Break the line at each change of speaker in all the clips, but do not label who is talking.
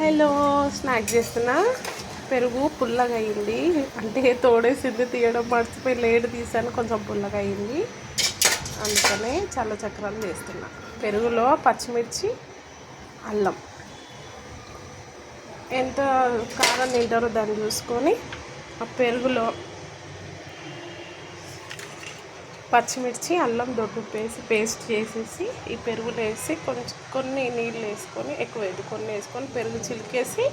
Hello, snack చేస్తున్నా. పెరుగు పుల్లగా అయింది, అంటే తోడేసింది తీయడం మర్చిపోయి లేట్ తీసాను, కొంచెం పుల్లగా అయింది. అందుకనే చల్ల చక్రాలు చేస్తున్నా. పెరుగులో పచ్చిమిర్చి, అల్లం, ఎంత కారం తింటారో దాన్ని చూసుకొని ఆ పెరుగులో పచ్చిమిర్చి అల్లం దొడ్డుప్పు వేసి పేస్ట్ చేసేసి ఈ పెరుగులో వేసి కొన్ని నీళ్ళు వేసుకొని, ఎక్కువ వేయద్దు, కొన్ని వేసుకొని పెరుగు చిలికేసి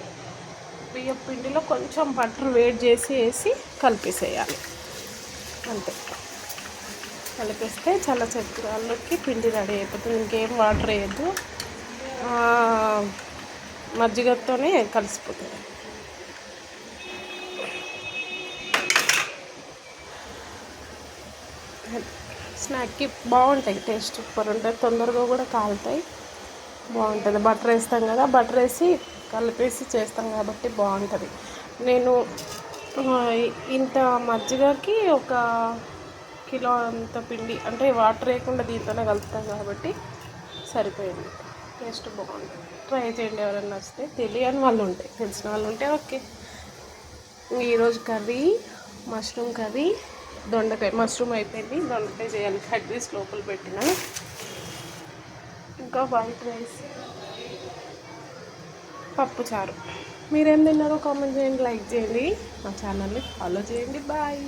బియ్యం పిండిలో కొంచెం బటర్ వేడి చేసి వేసి కలిపేసేయాలి. అంతే, కలిపేస్తే చల్ల చక్రాల్లోకి పిండి రెడీ అయిపోతుంది. ఇంకేం వాటర్ వేయద్దు, మజ్జిగతోనే కలిసిపోతుంది. స్నాక్కి బాగుంటాయి, టేస్ట్ సూపర్ ఉంటాయి, తొందరగా కూడా కాలుతాయి, బాగుంటుంది. బటర్ వేస్తాం కదా, బటర్ వేసి కలిపేసి చేస్తాం కాబట్టి బాగుంటుంది. నేను ఇంత మజ్జిగకి 1 కిలో అంత పిండి, అంటే వాటర్ వేయకుండా దీంతోనే కలుపుతాం కాబట్టి సరిపోయింది. టేస్ట్ బాగుంటుంది, ట్రై చేయండి. ఎవరైనా నచ్చితే, తెలియని వాళ్ళు ఉంటే, తెలిసిన వాళ్ళు ఉంటే ఓకే. ఈరోజు కర్రీ మష్రూమ్ కర్రీ, దొండకాయ. మష్రూమ్ అయిపోయింది, దొండకాయ చేయాలి. కట్ చేసి లోపల పెట్టిన. ఇంకా వైట్ రైస్, పప్పు చారు. మీరేం తిన్నారో కామెంట్ చేయండి, లైక్ చేయండి, మా ఛానల్ని ఫాలో చేయండి. బాయ్.